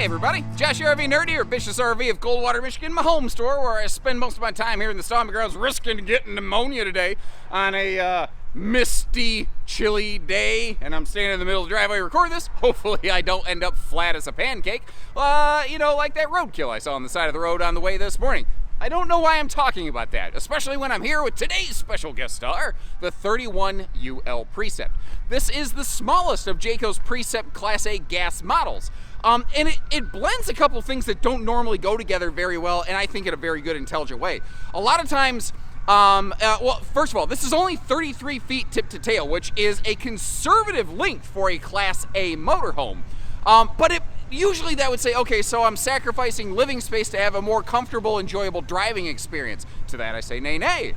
everybody, Josh RV Nerd here, Bish's RV of Coldwater, Michigan, my home store where I spend most of my time here in the stomping grounds risking getting pneumonia today on a misty, chilly day, and I'm standing in the middle of the driveway recording this. Hopefully I don't end up flat as a pancake, like that roadkill I saw on the side of the road on the way this morning. I don't know why I'm talking about that, especially when I'm here with today's special guest star, the 31UL Precept. This is the smallest of Jayco's Precept Class A gas models. And it blends a couple things that don't normally go together very well, and I think in a very good, intelligent way. A lot of times, first of all, this is only 33 feet tip to tail, which is a conservative length for a Class A motorhome. But usually that would say, okay, so I'm sacrificing living space to have a more comfortable, enjoyable driving experience. To that I say, nay, nay.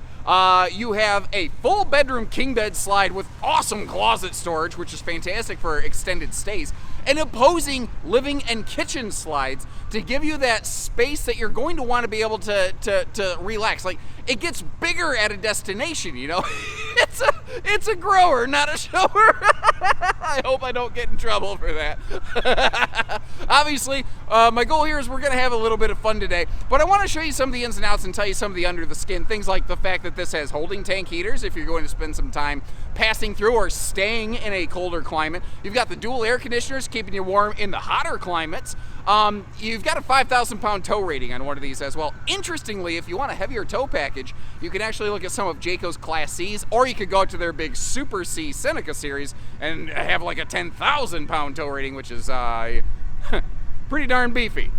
You have a full bedroom king bed slide with awesome closet storage, which is fantastic for extended stays, and opposing living and kitchen slides to give you that space that you're going to want to be able to relax. Like, it gets bigger at a destination, you know? It's a grower, not a shower. I hope I don't get in trouble for that. Obviously, my goal here is we're going to have a little bit of fun today, but I want to show you some of the ins and outs and tell you some of the under the skin things, like the fact that this has holding tank heaters if you're going to spend some time passing through or staying in a colder climate. You've got the dual air conditioners keeping you warm in the hotter climates. You've got a 5,000-pound tow rating on one of these as well. Interestingly, if you want a heavier tow package, you can actually look at some of Jayco's Class C's, or you could go to their big Super C Seneca series and have like a 10,000-pound tow rating, which is pretty darn beefy.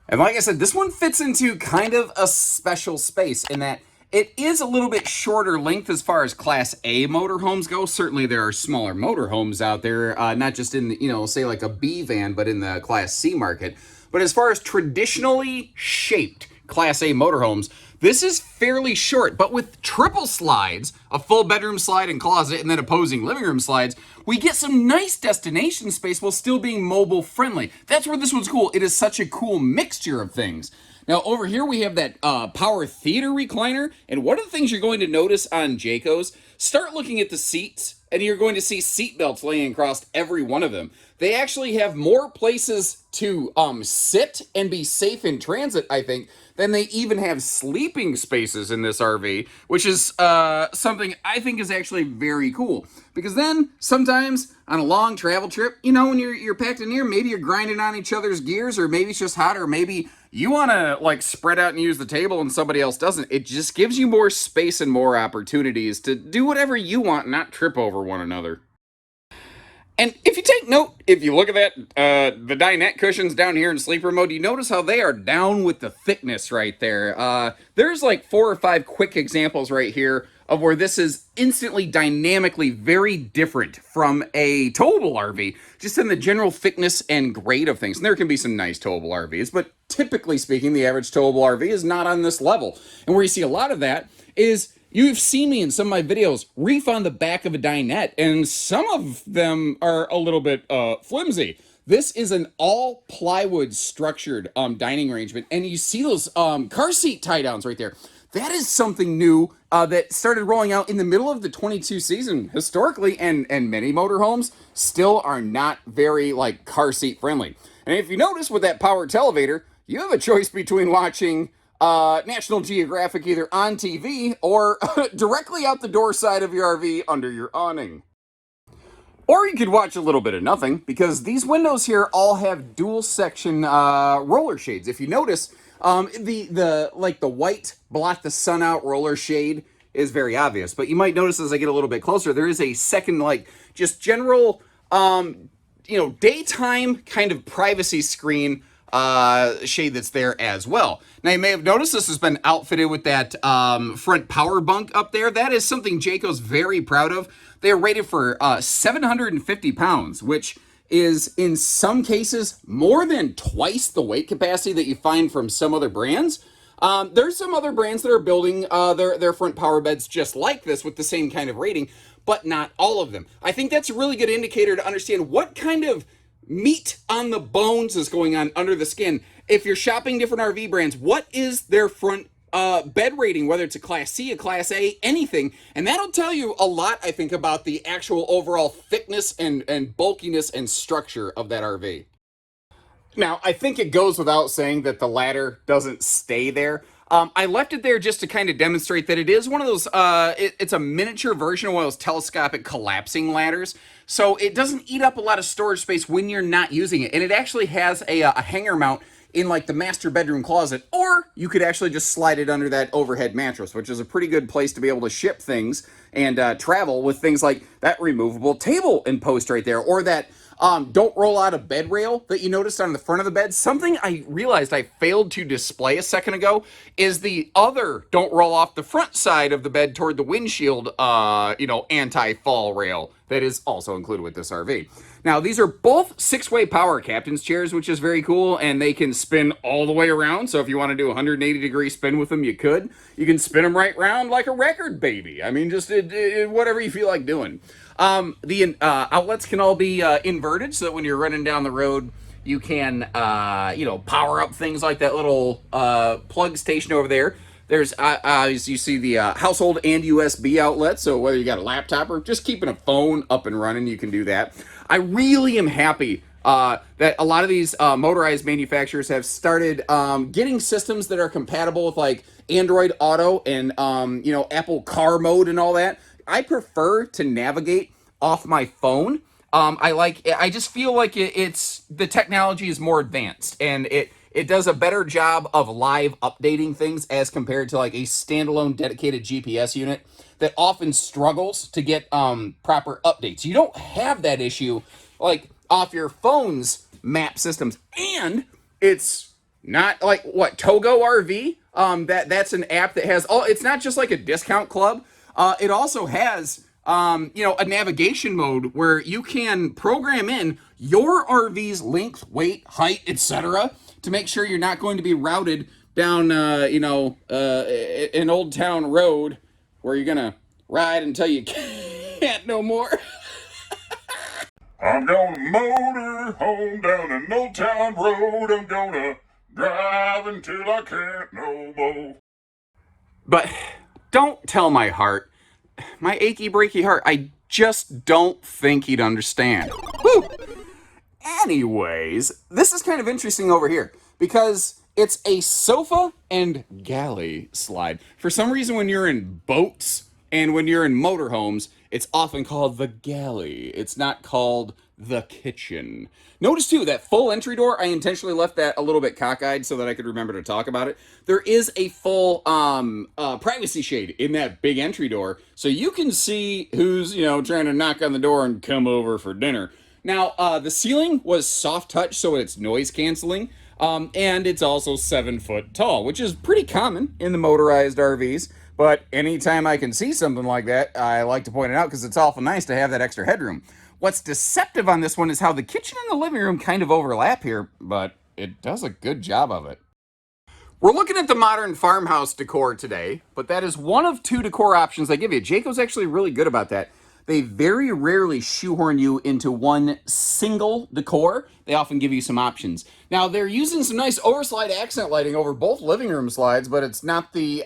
And like I said, this one fits into kind of a special space in that it is a little bit shorter length as far as Class A motorhomes go. Certainly there are smaller motorhomes out there, not just in the, say like a B van, but in the Class C market. But as far as traditionally shaped Class A motorhomes, this is fairly short, but with triple slides, a full bedroom slide and closet, and then opposing living room slides, we get some nice destination space while still being mobile friendly. That's where this one's cool. It is such a cool mixture of things. Now over here we have that power theater recliner, and one of the things you're going to notice on Jayco's, start looking at the seats, and you're going to see seat belts laying across every one of them. They actually have more places to sit and be safe in transit, I think, than they even have sleeping spaces in this RV, which is something I think is actually very cool. Because then, sometimes, on a long travel trip, when you're packed in here, maybe you're grinding on each other's gears, or maybe it's just hot, or maybe you want to, like, spread out and use the table and somebody else doesn't. It just gives you more space and more opportunities to do whatever you want and not trip over one another. And if you take note, if you look at that, the dinette cushions down here in sleeper mode, you notice how they are down with the thickness right there. There's like 4 or 5 quick examples right here of where this is instantly dynamically very different from a towable RV, just in the general thickness and grade of things. And there can be some nice towable RVs, but typically speaking, the average towable RV is not on this level. And where you see a lot of that is, you've seen me in some of my videos reef on the back of a dinette, and some of them are a little bit flimsy. This is an all plywood structured dining arrangement, and you see those car seat tie downs right there. That is something new that started rolling out in the middle of the 22 season historically, and many motorhomes still are not very like car seat friendly. And if you notice with that power televator, you have a choice between watching National Geographic either on TV or directly out the door side of your RV under your awning. Or you could watch a little bit of nothing, because these windows here all have dual section roller shades. If you notice, the white blot the sun out roller shade is very obvious, but you might notice as I get a little bit closer, there is a second, just general, daytime kind of privacy screen shade that's there as well. Now, you may have noticed this has been outfitted with that front power bunk up there. That is something Jayco's very proud of. They are rated for 750 pounds, which is in some cases more than twice the weight capacity that you find from some other brands. There's some other brands that are building their front power beds just like this with the same kind of rating, but not all of them. I think that's a really good indicator to understand what kind of meat on the bones is going on under the skin. If you're shopping different RV brands, what is their front bed rating, whether it's a Class C, a Class A, anything, and that'll tell you a lot, I think, about the actual overall thickness and bulkiness and structure of that RV. Now, I think it goes without saying that the ladder doesn't stay there. I left it there just to kind of demonstrate that it is one of those, it's a miniature version of one of those telescopic collapsing ladders. So it doesn't eat up a lot of storage space when you're not using it. And it actually has a hanger mount in like the master bedroom closet, or you could actually just slide it under that overhead mattress, which is a pretty good place to be able to ship things and travel with things like that removable table and post right there, or that don't roll out of bed rail that you noticed on the front of the bed. Something I realized I failed to display a second ago is the other don't roll off the front side of the bed toward the windshield, anti-fall rail that is also included with this RV. Now, these are both 6-way power captain's chairs, which is very cool, and they can spin all the way around. So if you want to do a 180-degree spin with them, you could. You can spin them right round like a record baby. I mean, just whatever you feel like doing. The outlets can all be inverted, so that when you're running down the road, you can, power up things like that little plug station over there. There's, as you see, the household and USB outlet, so whether you got a laptop or just keeping a phone up and running, you can do that. I really am happy that a lot of these motorized manufacturers have started getting systems that are compatible with like Android Auto and Apple Car Mode and all that. I prefer to navigate off my phone. I just feel like it's the technology is more advanced, and it does a better job of live updating things as compared to like a standalone dedicated GPS unit that often struggles to get proper updates. You don't have that issue like off your phone's map systems, and it's not like what Togo RV. That's an app that has all. It's not just like a discount club. It also has a navigation mode where you can program in your RV's length, weight, height, etc. to make sure you're not going to be routed down, an old town road where you're gonna ride until you can't no more. I'm gonna motor home down an old town road. I'm gonna drive until I can't no more. But don't tell my heart, my achy breaky heart, I just don't think he'd understand. Whew. Anyways, this is kind of interesting over here because it's a sofa and galley slide. For some reason, when you're in boats and when you're in motorhomes, it's often called the galley. It's not called the kitchen. Notice too, that full entry door, I intentionally left that a little bit cockeyed so that I could remember to talk about it. There is a full privacy shade in that big entry door, so you can see who's, trying to knock on the door and come over for dinner. Now, the ceiling was soft touch, so it's noise canceling, and it's also 7 foot tall, which is pretty common in the motorized RVs. But anytime I can see something like that, I like to point it out because it's awful nice to have that extra headroom. What's deceptive on this one is how the kitchen and the living room kind of overlap here, but it does a good job of it. We're looking at the modern farmhouse decor today, but that is one of 2 decor options they give you. Jayco's actually really good about that. They very rarely shoehorn you into one single decor. They often give you some options. Now, they're using some nice overslide accent lighting over both living room slides, but it's not the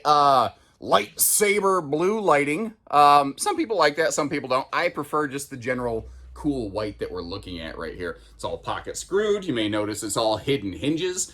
lightsaber blue lighting. Some people like that, some people don't. I prefer just the general cool white that we're looking at right here. It's all pocket screwed. You may notice it's all hidden hinges.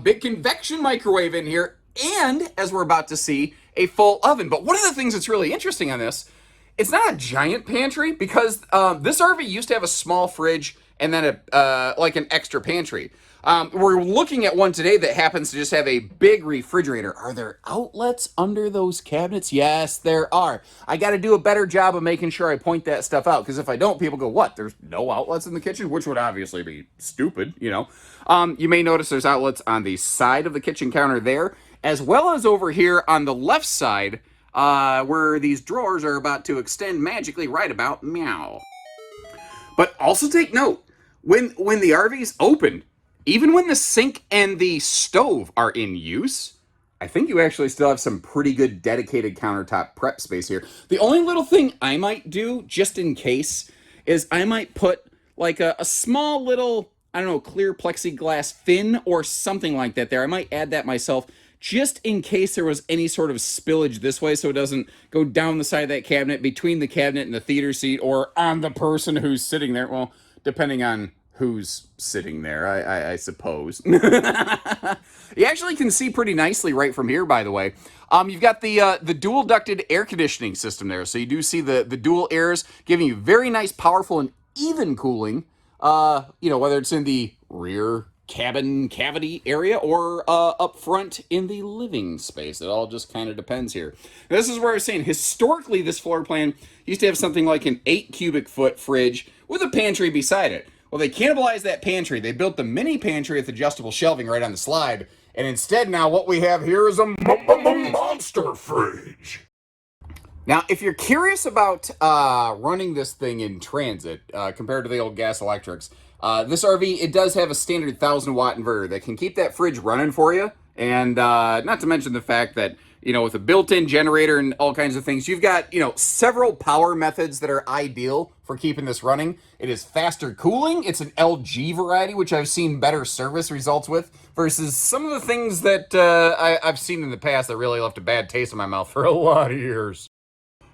Big convection microwave in here, and as we're about to see, a full oven. But one of the things that's really interesting on this, it's not a giant pantry because this RV used to have a small fridge and then like an extra pantry. We're looking at one today that happens to just have a big refrigerator. Are there outlets under those cabinets? Yes, there are. I got to do a better job of making sure I point that stuff out, because if I don't, people go, what? There's no outlets in the kitchen? Which would obviously be stupid, You may notice there's outlets on the side of the kitchen counter there, as well as over here on the left side, where these drawers are about to extend magically right about meow. But also take note, when the RV's open, even when the sink and the stove are in use, I think you actually still have some pretty good dedicated countertop prep space here. The only little thing I might do, just in case, is I might put like a small little, clear plexiglass fin or something like that there. I might add that myself, just in case there was any sort of spillage this way, so it doesn't go down the side of that cabinet, between the cabinet and the theater seat, or on the person who's sitting there. Well, depending on who's sitting there, I suppose. You actually can see pretty nicely right from here, by the way. You've got the dual ducted air conditioning system there. So you do see the dual airs giving you very nice, powerful, and even cooling. Whether it's in the rear cabin cavity area or up front in the living space. It all just kind of depends here. This is where I was saying, historically, this floor plan used to have something like an 8 cubic foot fridge with a pantry beside it. Well, they cannibalized that pantry. They built the mini pantry with adjustable shelving right on the slide. And instead, now what we have here is a monster fridge. Now, if you're curious about running this thing in transit compared to the old gas electrics, this RV, it does have a standard 1,000-watt inverter that can keep that fridge running for you. And not to mention the fact that, with a built-in generator and all kinds of things, you've got, several power methods that are ideal for keeping this running. It is faster cooling. It's an LG variety, which I've seen better service results with, versus some of the things that I've seen in the past that really left a bad taste in my mouth for a lot of years.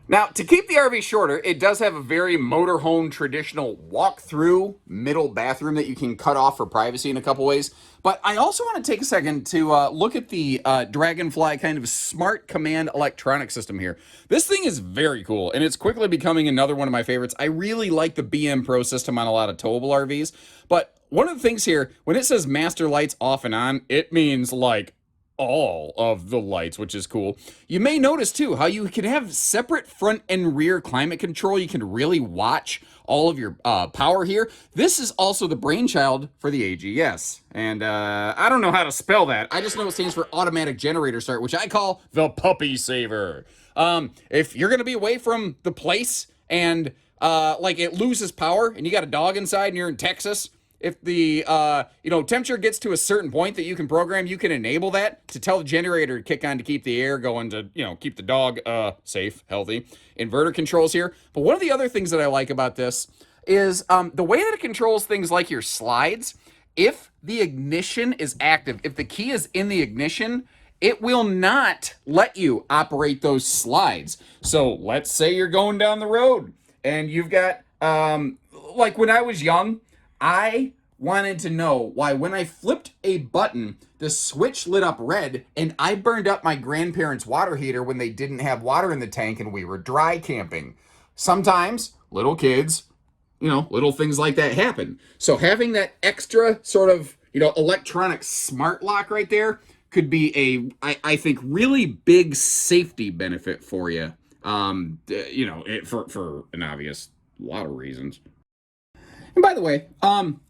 Now, to keep the RV shorter, it does have a very motorhome traditional walk-through middle bathroom that you can cut off for privacy in a couple ways. But I also want to take a second to look at the Dragonfly kind of smart command electronic system here. This thing is very cool, and it's quickly becoming another one of my favorites. I really like the BM Pro system on a lot of towable RVs. But one of the things here, when it says master lights off and on, it means like all of the lights, which is cool. You may notice too how you can have separate front and rear climate control. You can really watch all of your power here. This is also the brainchild for the AGS. And I don't know how to spell that. I just know it stands for automatic generator start, which I call the puppy saver. If you're going to be away from the place and it loses power and you got a dog inside and you're in Texas, if the temperature gets to a certain point that you can program, you can enable that to tell the generator to kick on to keep the air going to, keep the dog safe, healthy. Inverter controls here. But one of the other things that I like about this is the way that it controls things like your slides. If the ignition is active, if the key is in the ignition, it will not let you operate those slides. So let's say you're going down the road and you've got, like when I was young, I wanted to know why when I flipped a button, the switch lit up red and I burned up my grandparents' water heater when they didn't have water in the tank and we were dry camping. Sometimes little kids, little things like that happen. So having that extra sort of, electronic smart lock right there could be I think, really big safety benefit for you, for an obvious lot of reasons. And by the way,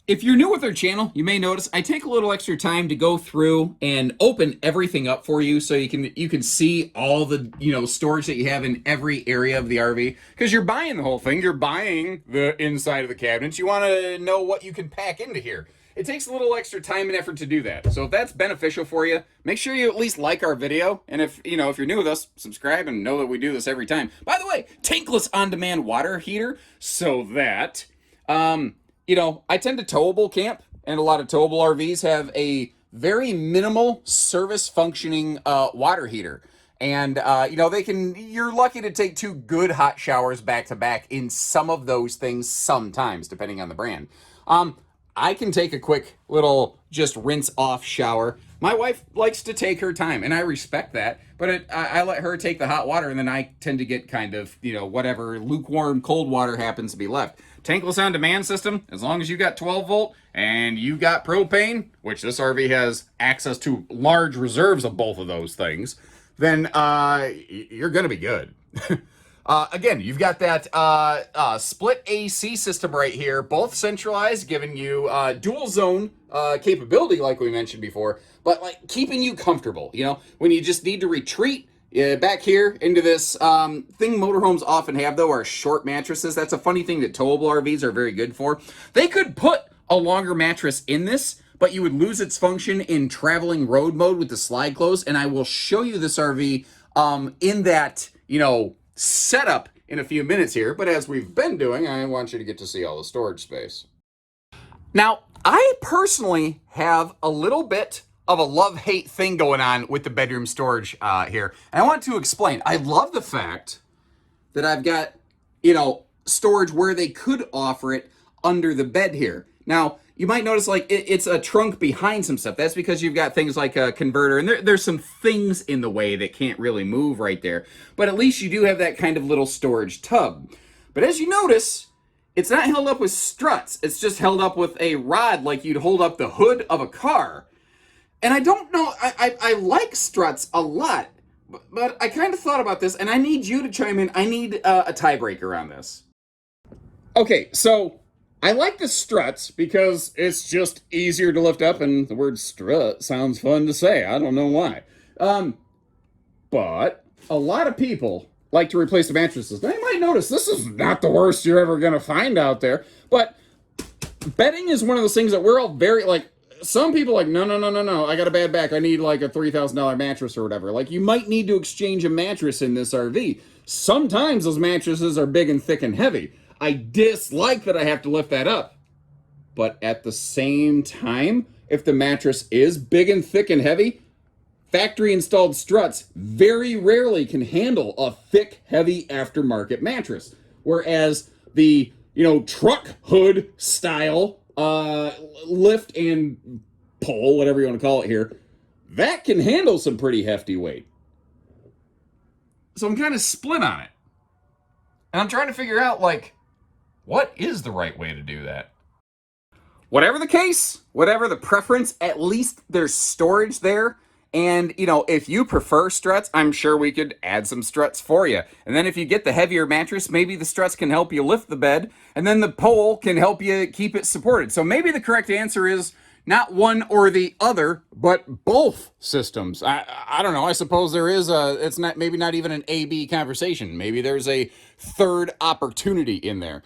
if you're new with our channel, you may notice I take a little extra time to go through and open everything up for you so you can see all the, storage that you have in every area of the RV. Because you're buying the whole thing. You're buying the inside of the cabinets. You want to know what you can pack into here. It takes a little extra time and effort to do that. So if that's beneficial for you, make sure you at least like our video. And if you're new with us, subscribe and know that we do this every time. By the way, tankless on-demand water heater so that... I tend to towable camp, and a lot of towable RVs have a very minimal service functioning water heater. And, you're lucky to take 2 good hot showers back to back in some of those things sometimes, depending on the brand. I can take a quick little just rinse off shower. My wife likes to take her time, and I respect that, but I let her take the hot water, and then I tend to get kind of, whatever lukewarm cold water happens to be left. Tankless on-demand system, as long as you got 12 volt and you got propane, which this RV has access to large reserves of both of those things, then you're going to be good. Again, you've got that split AC system right here, both centralized, giving you dual zone capability like we mentioned before, but like keeping you comfortable, when you just need to retreat. Back here into this thing motorhomes often have, though, are short mattresses. That's a funny thing that towable RVs are very good for. They could put a longer mattress in this, but you would lose its function in traveling road mode with the slide close. And I will show you this RV in that, setup in a few minutes here. But as we've been doing, I want you to get to see all the storage space. Now, I personally have a little bit of a love-hate thing going on with the bedroom storage here. And I want to explain. I love the fact that I've got, storage where they could offer it under the bed here. Now, you might notice like it's a trunk behind some stuff. That's because you've got things like a converter, and there's some things in the way that can't really move right there. But at least you do have that kind of little storage tub. But as you notice, it's not held up with struts. It's just held up with a rod like you'd hold up the hood of a car. And I don't know, I like struts a lot, but I kind of thought about this, and I need you to chime in. I need a tiebreaker on this. Okay, so I like the struts because it's just easier to lift up, and the word strut sounds fun to say. I don't know why. But a lot of people like to replace the mattresses. Now, you might notice this is not the worst you're ever going to find out there, but bedding is one of those things that we're all very, like, some people like, no, I got a bad back. I need like a $3,000 mattress or whatever. Like, you might need to exchange a mattress in this RV. Sometimes those mattresses are big and thick and heavy. I dislike that I have to lift that up. But at the same time, if the mattress is big and thick and heavy, factory installed struts very rarely can handle a thick, heavy aftermarket mattress. Whereas the, truck hood style lift and pull, whatever you want to call it here, that can handle some pretty hefty weight. So I'm kind of split on it. And I'm trying to figure out, like, what is the right way to do that? Whatever the case, whatever the preference, at least there's storage there. And, if you prefer struts, I'm sure we could add some struts for you. And then if you get the heavier mattress, maybe the struts can help you lift the bed, and then the pole can help you keep it supported. So maybe the correct answer is not one or the other, but both systems. I don't know. I suppose there is it's not, maybe not even an A-B conversation. Maybe there's a third opportunity in there.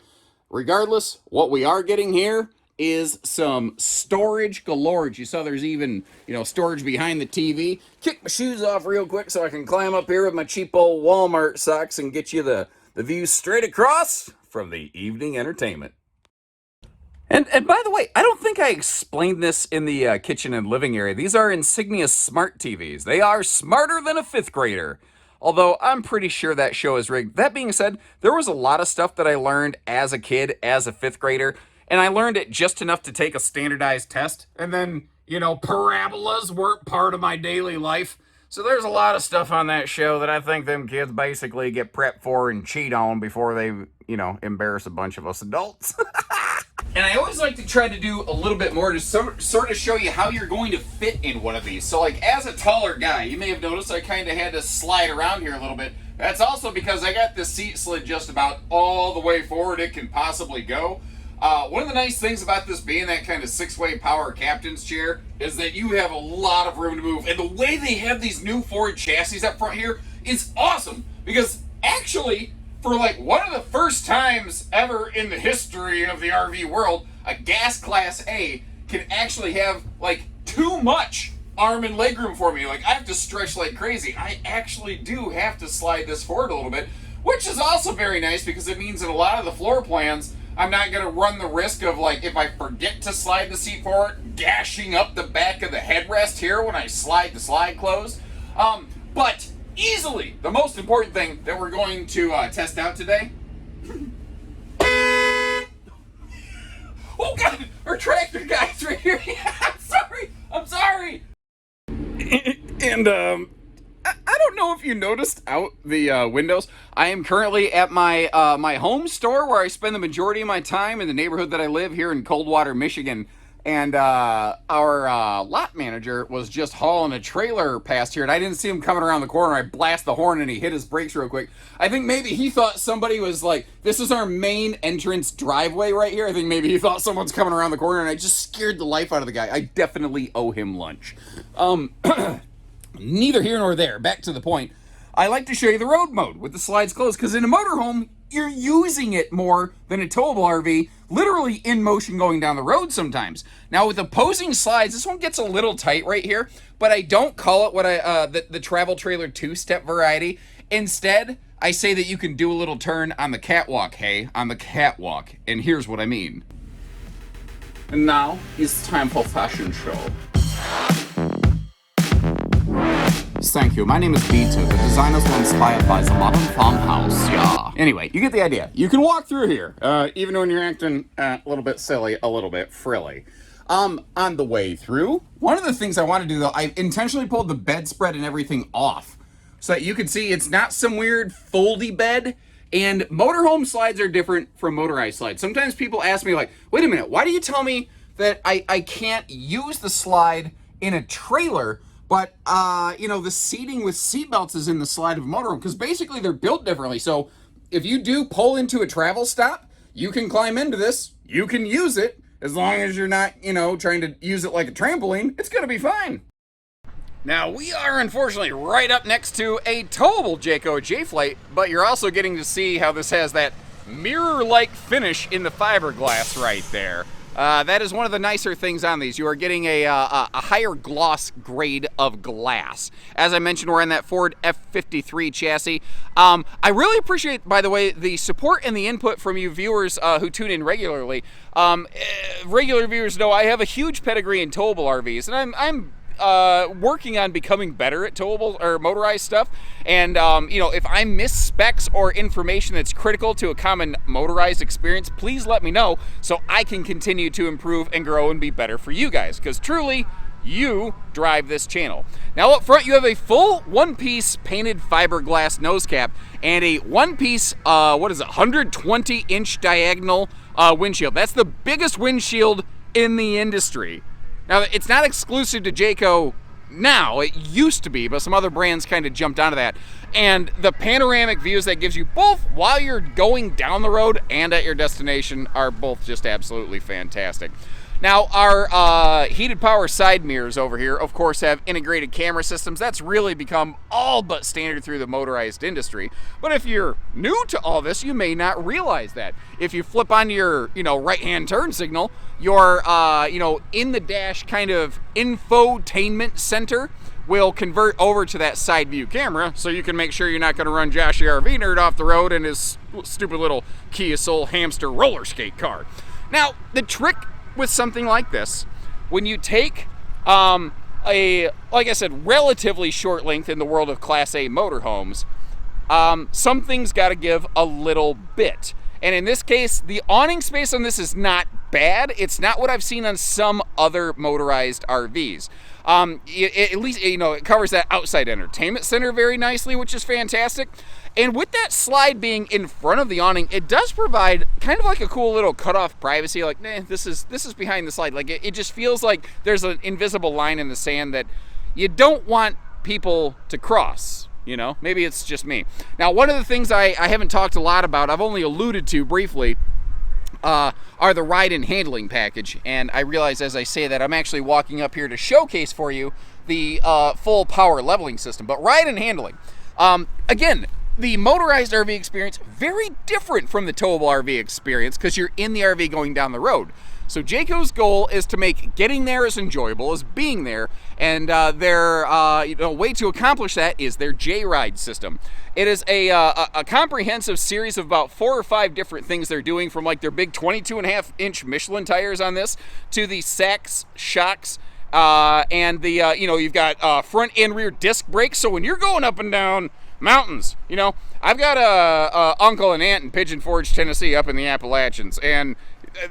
Regardless, what we are getting here is some storage galore. You saw there's even, storage behind the TV. Kick my shoes off real quick so I can climb up here with my cheap old Walmart socks and get you the view straight across from the evening entertainment. And by the way, I don't think I explained this in the kitchen and living area. These are Insignia smart TVs. They are smarter than a fifth grader. Although I'm pretty sure that show is rigged. That being said, there was a lot of stuff that I learned as a kid, as a fifth grader, and I learned it just enough to take a standardized test. And then, parabolas weren't part of my daily life. So there's a lot of stuff on that show that I think them kids basically get prepped for and cheat on before they, embarrass a bunch of us adults. And I always like to try to do a little bit more to sort of show you how you're going to fit in one of these. So like as a taller guy, you may have noticed I kind of had to slide around here a little bit. That's also because I got this seat slid just about all the way forward it can possibly go. One of the nice things about this being that kind of six-way power captain's chair is that you have a lot of room to move. And the way they have these new Ford chassis up front here is awesome. Because actually, for like one of the first times ever in the history of the RV world, a gas class A can actually have like too much arm and leg room for me. Like I have to stretch like crazy. I actually do have to slide this forward a little bit, which is also very nice because it means that a lot of the floor plans, I'm not going to run the risk of, like, if I forget to slide the seat forward, gashing up the back of the headrest here when I slide the slide closed. But easily the most important thing that we're going to test out today. Oh, God, our tractor guy's right here. I'm sorry. And, I don't know if you noticed out the windows. I am currently at my my home store where I spend the majority of my time in the neighborhood that I live here in Coldwater, Michigan. And our lot manager was just hauling a trailer past here, and I didn't see him coming around the corner. I blast the horn, and he hit his brakes real quick. I think maybe he thought somebody was like, this is our main entrance driveway right here. I think maybe he thought someone's coming around the corner, and I just scared the life out of the guy. I definitely owe him lunch. Neither here nor there. Back to the point. I like to show you the road mode with the slides closed, because in a motorhome, you're using it more than a towable RV, literally in motion going down the road sometimes. Now with opposing slides, this one gets a little tight right here, but I don't call it what the travel trailer two-step variety. Instead, I say that you can do a little turn on the catwalk, on the catwalk. And here's what I mean. And now it's time for fashion show. Yes, thank you. My name is Peter. The designers were inspired by the modern farmhouse. Yeah. Anyway, you get the idea. You can walk through here, even when you're acting a little bit silly, a little bit frilly. On the way through, one of the things I want to do, though, I intentionally pulled the bedspread and everything off so that you can see it's not some weird foldy bed. And motorhome slides are different from motorized slides. Sometimes people ask me, like, wait a minute, why do you tell me that I can't use the slide in a trailer, but, the seating with seatbelts is in the slide of a motorhome? Because basically they're built differently. So if you do pull into a travel stop, you can climb into this, you can use it, as long as you're not, trying to use it like a trampoline, it's going to be fine. Now, we are unfortunately right up next to a towable Jayco J-Flight, but you're also getting to see how this has that mirror-like finish in the fiberglass right there. That is one of the nicer things on these. You are getting a higher gloss grade of glass. As I mentioned, we're on that Ford F53 chassis. I really appreciate, by the way, the support and the input from you viewers who tune in regularly. Regular viewers know I have a huge pedigree in towable RVs, and I'm working on becoming better at towable or motorized stuff. And if I miss specs or information that's critical to a common motorized experience, please let me know so I can continue to improve and grow and be better for you guys, because truly you drive this channel. Now up front you have a full one-piece painted fiberglass nose cap and a one-piece 120-inch diagonal windshield. That's the biggest windshield in the industry. Now, it's not exclusive to Jayco now. It used to be, but some other brands kind of jumped onto that. And the panoramic views that gives you both while you're going down the road and at your destination are both just absolutely fantastic. Now, our heated power side mirrors over here, of course, have integrated camera systems. That's really become all but standard through the motorized industry. But if you're new to all this, you may not realize that. If you flip on your, right-hand turn signal, your, in the dash kind of infotainment center will convert over to that side view camera, so you can make sure you're not going to run Josh the RV nerd off the road in his stupid little Kia Soul hamster roller skate car. Now, the trick with something like this, when you take like I said, relatively short length in the world of Class A motorhomes, something's got to give a little bit. And in this case, the awning space on this is not bad. It's not what I've seen on some other motorized RVs. At least, it covers that outside entertainment center very nicely, which is fantastic. And with that slide being in front of the awning, it does provide kind of like a cool little cutoff privacy. Like, this is behind the slide. Like, it just feels like there's an invisible line in the sand that you don't want people to cross. Maybe it's just me. Now, one of the things I haven't talked a lot about, I've only alluded to briefly, are the ride and handling package. And I realize as I say that I'm actually walking up here to showcase for you the full power leveling system. But ride and handling, again, the motorized RV experience, very different from the towable RV experience because you're in the RV going down the road. So Jayco's goal is to make getting there as enjoyable as being there, and their way to accomplish that is their J-Ride system. It is a comprehensive series of about 4 or 5 different things they're doing, from like their big 22.5-inch Michelin tires on this to the Sachs shocks, and the you've got front and rear disc brakes. So when you're going up and down mountains, I've got a uncle and aunt in Pigeon Forge, Tennessee, up in the Appalachians, and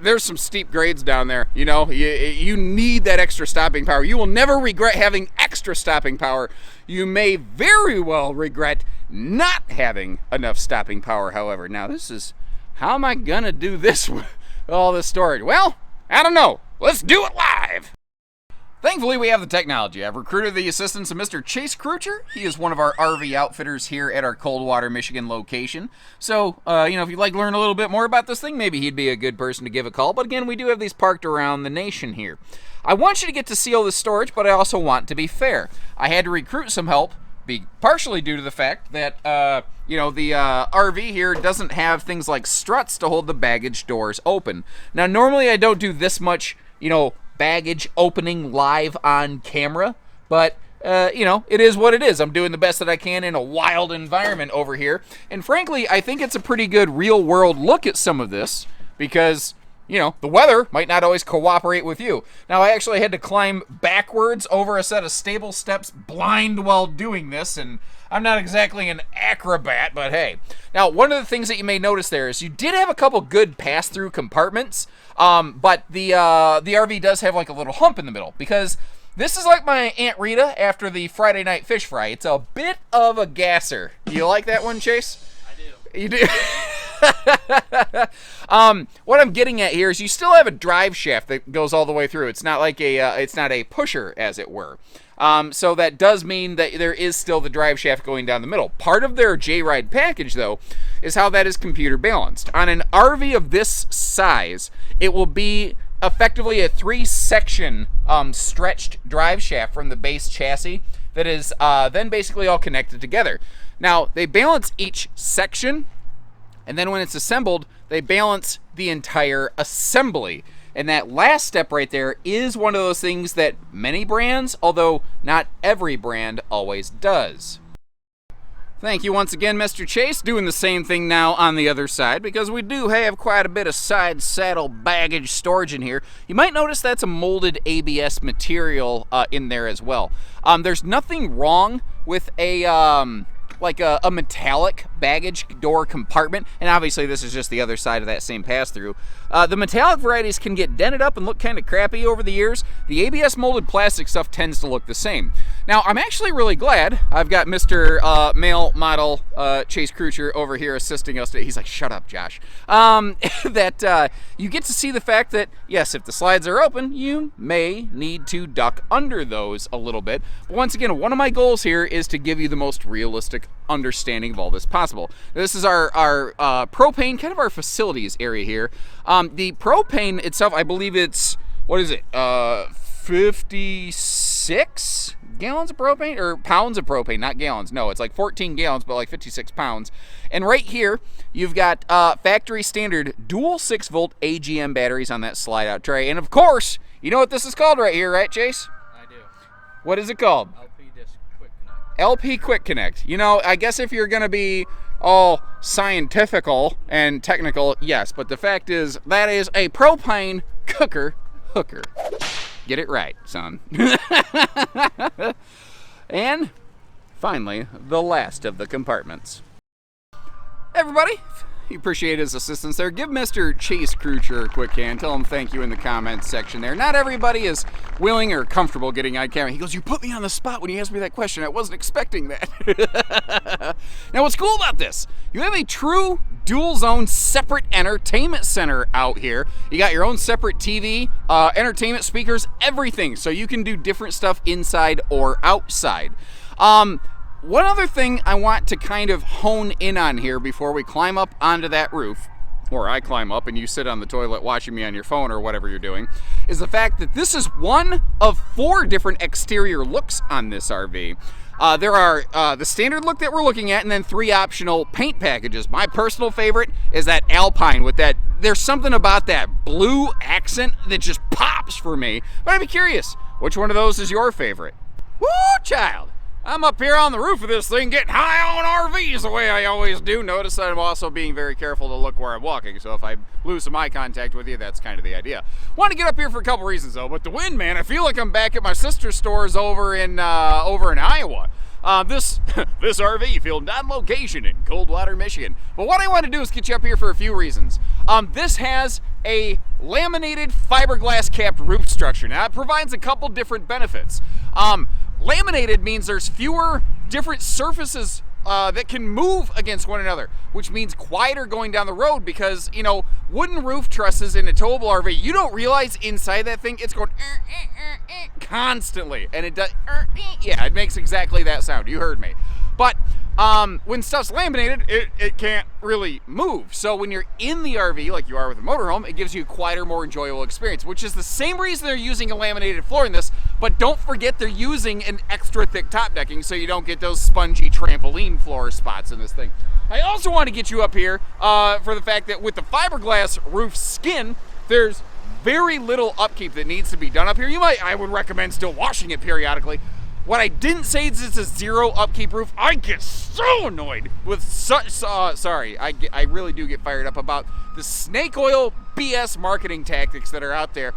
there's some steep grades down there. You need that extra stopping power. You will never regret having extra stopping power. You may very well regret not having enough stopping power, however. Now, this is, how am I gonna do this with all this storage? Well, I don't know. Let's do it live. Thankfully, we have the technology. I've recruited the assistance of Mr. Chase Croucher. He is one of our RV outfitters here at our Coldwater, Michigan location. So, if you'd like to learn a little bit more about this thing, maybe he'd be a good person to give a call. But again, we do have these parked around the nation here. I want you to get to see all this storage, but I also want to be fair. I had to recruit some help, partially due to the fact that, the RV here doesn't have things like struts to hold the baggage doors open. Now, normally I don't do this much, baggage opening live on camera, but it is what it is. I'm doing the best that I can in a wild environment over here, and frankly I think it's a pretty good real world look at some of this, because you know, the weather might not always cooperate with you. Now, I actually had to climb backwards over a set of stable steps blind while doing this, and I'm not exactly an acrobat, but hey. Now, one of the things that you may notice there is you did have a couple good pass-through compartments, but the RV does have like a little hump in the middle, because this is like my Aunt Rita after the Friday night fish fry. It's a bit of a gasser. You like that one, Chase? I do. You do? What I'm getting at here is you still have a drive shaft that goes all the way through. It's not like it's not a pusher, as it were. So that does mean that there is still the drive shaft going down the middle. Part of their J-Ride package, though, is how that is computer balanced. On an RV of this size, it will be effectively a 3-section stretched drive shaft from the base chassis that is then basically all connected together. Now, they balance each section, and then when it's assembled, they balance the entire assembly. And that last step right there is one of those things that many brands, although not every brand, always does. Thank you once again, Mr. Chase. Doing the same thing now on the other side, because we do have quite a bit of side saddle baggage storage in here. You might notice that's a molded ABS material in there as well. There's nothing wrong with like a metallic baggage door compartment, and obviously this is just the other side of that same pass-through. The metallic varieties can get dented up and look kind of crappy over the years. The ABS molded plastic stuff tends to look the same. Now, I'm actually really glad I've got Mr. Male Model Chase Crucher over here assisting us today. He's like, shut up, Josh. That you get to see the fact that, yes, if the slides are open, you may need to duck under those a little bit. But once again, one of my goals here is to give you the most realistic understanding of all this possible. This is our propane, kind of our facilities area here. The propane itself, I believe it's, what is it, 56 gallons of propane, or pounds of propane, not gallons. No, it's like 14 gallons, but like 56 pounds. And right here, you've got factory standard dual 6-volt AGM batteries on that slide-out tray. And of course, you know what this is called right here, right, Chase? I do. What is it called? LP Disc Quick Connect. LP Quick Connect. You know, I guess if you're going to be all scientifical and technical, yes, but the fact is that is a propane cooker hooker. Get it right, son. And finally, the last of the compartments. Everybody, you appreciate his assistance there. Give Mr. Chase Crucher a quick hand. Tell him thank you in the comments section there. Not everybody is willing or comfortable getting on camera. He goes, you put me on the spot when you asked me that question. I wasn't expecting that. Now, what's cool about this? You have a true dual zone separate entertainment center out here. You got your own separate TV, entertainment speakers, everything. So you can do different stuff inside or outside. One other thing I want to kind of hone in on here before we climb up onto that roof, or I climb up and you sit on the toilet watching me on your phone or whatever you're doing, is the fact that this is one of 4 different exterior looks on this RV. There are the standard look that we're looking at, and then 3 optional paint packages. My personal favorite is that Alpine with that, there's something about that blue accent that just pops for me. But I'd be curious, which one of those is your favorite? Woo, child! I'm up here on the roof of this thing getting high on RVs the way I always do. Notice that I'm also being very careful to look where I'm walking, so if I lose some eye contact with you, that's kind of the idea. Want to get up here for a couple reasons though, but the wind, man, I feel like I'm back at my sister's stores over in Iowa. This RV filmed on location in Coldwater, Michigan. But what I want to do is get you up here for a few reasons. This has a laminated fiberglass capped roof structure. Now it provides a couple different benefits. Laminated means there's fewer different surfaces that can move against one another, which means quieter going down the road because, you know, wooden roof trusses in a towable RV, you don't realize inside that thing it's going constantly, and it does, yeah, it makes exactly that sound. You heard me. But when stuff's laminated, it can't really move. So when you're in the RV, like you are with a motorhome, it gives you a quieter, more enjoyable experience, which is the same reason they're using a laminated floor in this, but don't forget they're using an extra thick top decking so you don't get those spongy trampoline floor spots in this thing. I also want to get you up here for the fact that with the fiberglass roof skin, there's very little upkeep that needs to be done up here. I would recommend still washing it periodically. What I didn't say is it's a zero upkeep roof. I get so annoyed with such, sorry, I really do get fired up about the snake oil BS marketing tactics that are out there.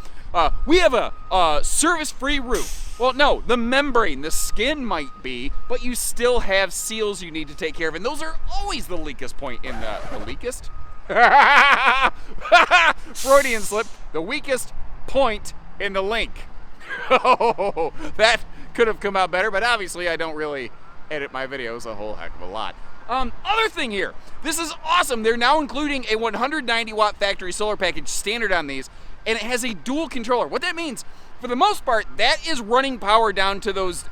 We have a service-free roof. Well, no, the membrane, the skin might be, but you still have seals you need to take care of, and those are always the weakest point in the weakest? Freudian slip, the weakest point in the link. Oh, that could have come out better, but obviously I don't really edit my videos a whole heck of a lot. Other thing here, this is awesome. They're now including a 190 watt factory solar package standard on these, and it has a dual controller. What that means, for the most part, that is running power down to those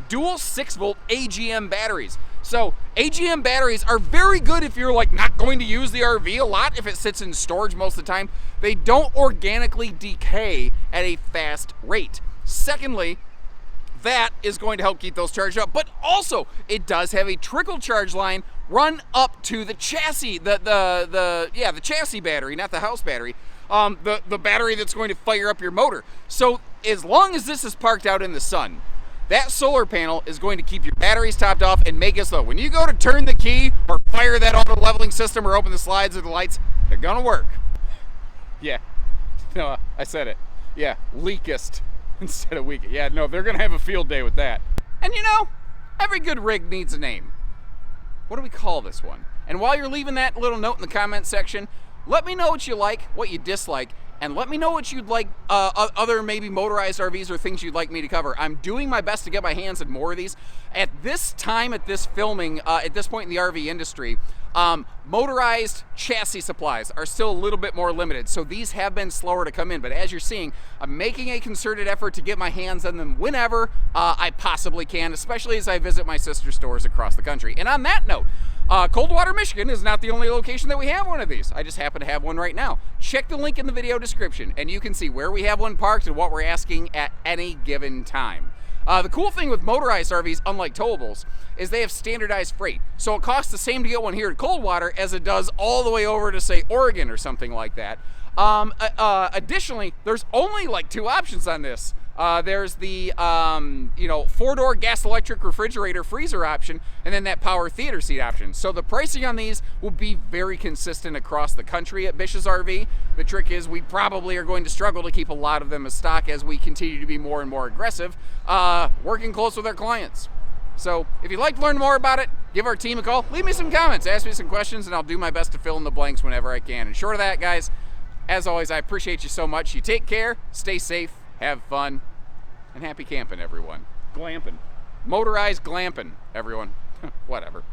dual 6-volt AGM batteries. So AGM batteries are very good if you're like not going to use the RV a lot, if it sits in storage most of the time. They don't organically decay at a fast rate. Secondly, that is going to help keep those charged up, but also it does have a trickle charge line run up to the chassis, the chassis battery, not the house battery, the battery that's going to fire up your motor. So as long as this is parked out in the sun, that solar panel is going to keep your batteries topped off and make it so when you go to turn the key or fire that auto leveling system or open the slides or the lights, they're gonna work. Yeah, no, I said it. Yeah, leakest instead of weakest. Yeah, no, they're gonna have a field day with that. And you know, every good rig needs a name. What do we call this one? And while you're leaving that little note in the comment section, let me know what you like, what you dislike, and let me know what you'd like, other maybe motorized RVs or things you'd like me to cover. I'm doing my best to get my hands on more of these. At this time, at this filming, at this point in the RV industry, motorized chassis supplies are still a little bit more limited, so these have been slower to come in. But as you're seeing, I'm making a concerted effort to get my hands on them whenever I possibly can, especially as I visit my sister stores across the country. And on that note, Coldwater, Michigan is not the only location that we have one of these. I just happen to have one right now. Check the link in the video description and you can see where we have one parked and what we're asking at any given time. The cool thing with motorized RVs, unlike towables, is they have standardized freight. So it costs the same to get one here at Coldwater as it does all the way over to, say, Oregon or something like that. Additionally, there's only like 2 options on this. There's the 4-door gas electric refrigerator freezer option, and then that power theater seat option. So the pricing on these will be very consistent across the country at Bish's RV. The trick is we probably are going to struggle to keep a lot of them as stock as we continue to be more and more aggressive, working close with our clients. So if you'd like to learn more about it, give our team a call, leave me some comments, ask me some questions, and I'll do my best to fill in the blanks whenever I can. And short of that, guys, as always, I appreciate you so much. You take care, stay safe, have fun, and happy camping, everyone. Glamping. Motorized glamping, everyone. Whatever.